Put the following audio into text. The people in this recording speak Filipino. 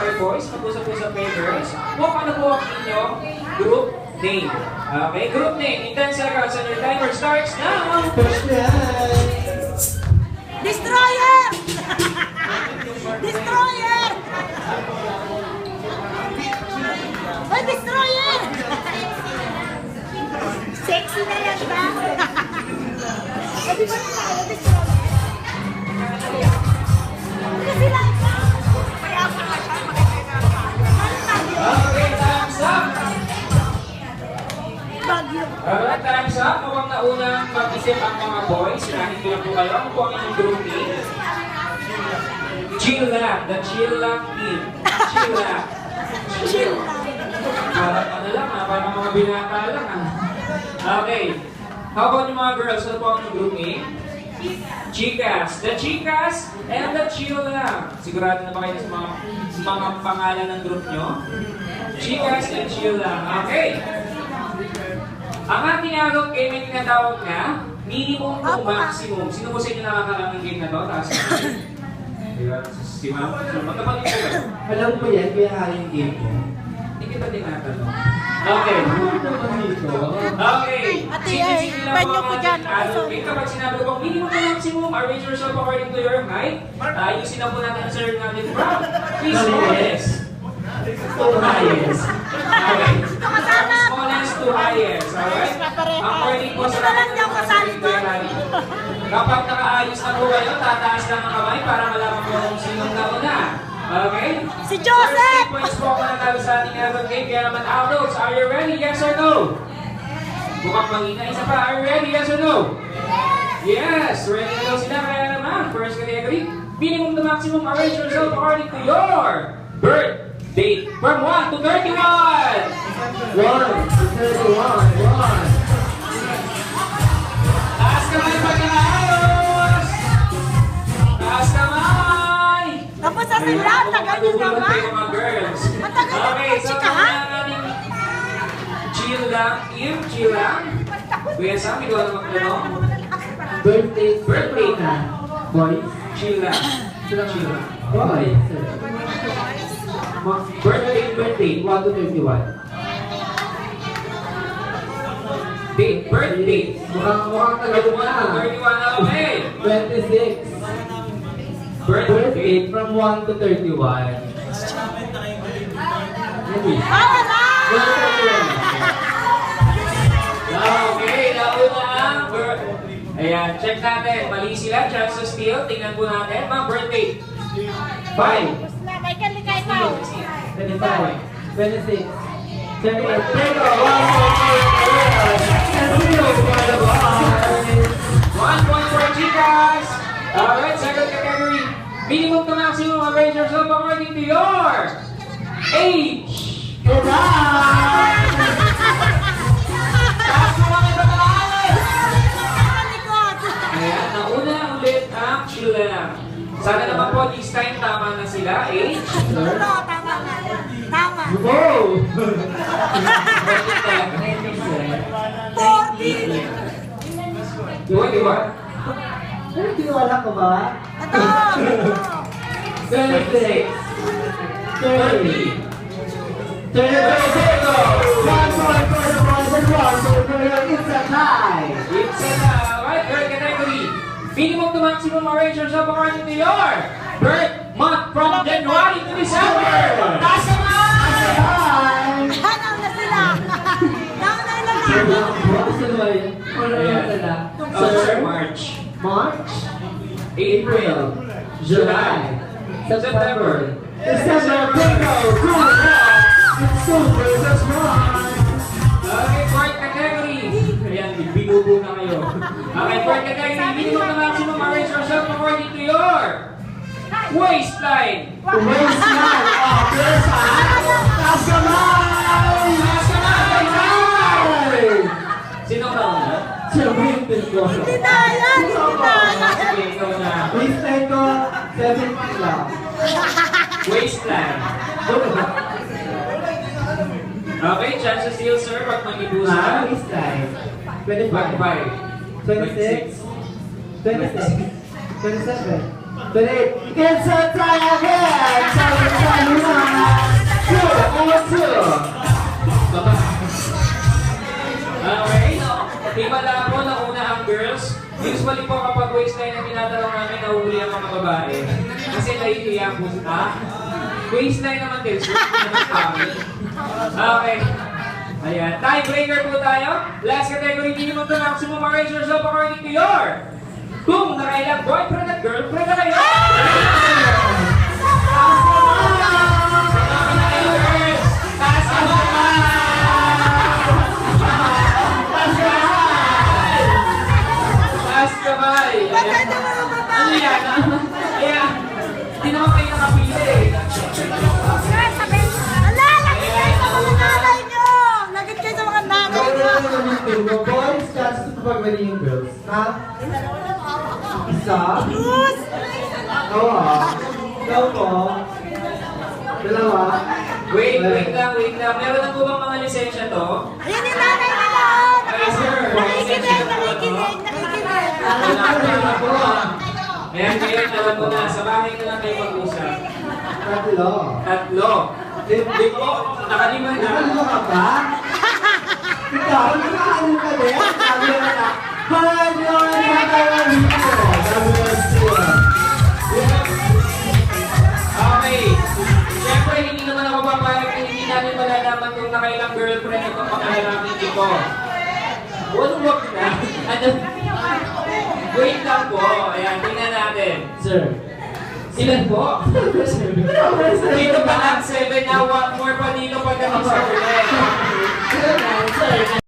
kayo boys, mag-usap-usap kayo girls. Kung ano po ang inyong group name. Okay, group name. In 10 seconds and your timer starts now. Destroyer! Destroyer! Ay, Destroyer! Sexy na yan ba? Sabi ba tayo, Destroyer? Ano sila? Okay, time's up. Bagyo. Alright, time's up. Mukhang naunang mag-isip ang mga boys. Sinahin ko lang po kayo. Ano po ang inyong group name? Chill lang. The Chill Lang Team. Chill lang. Chill. Parang ano lang ha, parang mga binata lang ha. Okay. How about yung mga girls? Ano po ang inyong group name? Chicas. The Chicas and the Chill Lang. Sigurado na ba kayo sa mga pangalan ng group nyo? Chicas and Chill Lang. Okay. Ang ating araw game ay tinatawag na minimum to maximum. Sino po sa inyo nakakalang ng game na to? Taas na. Si Ma'am. Magkapag ito ba? Alam ko yan, kaya haring game mo. Hindi kita tinatanong. Okay. Okay. Ate, Sinisin lang banyo po ko ang dyan. ating araw game. Kapag sinabi ko minimum to maximum, arrange yourself according to your height. Ayusin na po natin ang serve natin from smallest to highest. Okay. Smallest to highest. Alright? According po sa kapag nakaayos na po kayo, tataas lang ang kamay para malaman po kung sinong nauna. Okay? Si Joseph! 30 points po ako natalo sa ating Evan game. Kaya naman, Outdogs, are you ready? Yes or no? Mukhang mangina. Isa pa, are you ready? Yes or no? Yes! Ready na daw sila. Kaya naman, first category, minimum to maximum, arrange yourself according to your birth date. From 1 to 31! 1 to 31, 1. Taas kamay pag naayos! Taas kamay! Tapos sa sila, tagal nyo naman. Mga girls. Matagal na Okay, mga so chikahan. ang ating chill lang, chill lang. Kuya Sam, ikaw na magtanong. Birthday na. Boys? Chill lang. Chill lang. Boys. Birthday. 1 to 31. Date, birthday. Mukhang tagal mo na. 31 na, okay. 26. Birthday. From 1 to 31. Baka na! 1 to 31. Okay, nauna ang ayan, check natin. Mali sila, chance to steal. Tingnan po natin. Mga birthday. 5. Michael, likay ikaw. 25. 26. 28. Pero, 1 point for Chicas! Alright, second category. Minimum to maximum, arrange yourself according to your age. Taas mo lang ito taas! Ayan, nauna ulit ang Chila. Sana naman po, this time tama na sila. Age? Oo, tama na. Tama. Wow! 40. 21. Pero tiwala ko ba? Ito. 26. 30. 30. 1 point for the boys and 1 point for the it's a tie. It's a right, third category. Minimum to maximum, arrange yourself according to your birth month from January to December. Taas naman! Hi! Hanaw na sila. Hanaw na ilang Gusto naman yun? Ano naman sila? Sir, March. March, April. July, September, December, bingo! It's super, that's right! Okay, fourth category. Ayan, binubo na kayo. Okay, fourth category. Minimum to maximum, arrange yourself according to your waistline. Waistline! Oh, please, taas kamay! Taas kamay! Kamay! Sino ka una? Sabihin ko. Hindi na yan. Hindi na yan. Sige, ikaw na. Waistline ko, 70 lang. Waistline. Okay, chance to steal, sir. Pag mag-ibus Ah, ka. waistline. 25, 26. 26, 27, 28. It's a tie again! Sabi sa luna! Usually po kapag waistline ang tinatanong namin, nahuli ang mga babae. Kasi naiiyak po sila. Waistline naman din, sir. Okay. Ayan. Tiebreaker po tayo. Last category, minimum to maximum. Arrange yourself according to your. Kung nakailang boyfriend at girlfriend na kayo. Taas ka ba? Taas ka ba? Bakit ang mga Ano babae? yan? Ayan. Hindi naman kayo nakapili eh. Sir, sabi, ala, lagit kayo sa mga nanay nyo! Lagit kayo sa mga nanay Gawin nyo! mo naman yung team mo. Boys, chance to pag mali yung girls. Ha? Isa? Yes! Ikaw ah. Ikaw po. Dalawa. Wait lang. Meron na po bang mga lisensya to? Ayan yung nanay nila! Ay, sir. Nakikinig! Wala po. Ayan kayo, alam mo na. Sa bahay na lang kayo mag-usap. Tatlo. Tatlo. Di po, nakalima na. Ano ka ba? Ikaw, nakakaano ka din? Sabi na na, Hanyo na tayo dito. Sabi na siya. Okay. Siyempre, hindi naman ako papayag na hindi namin malalaman kung nakailang girlfriend ito pagkalalaking ito. Wag na. Ano? Wait lang po. Ayan, tingnan natin. Sir. Ilan po? Dito pa lang 7 na, 1 more pa dito pagdating sa ulit.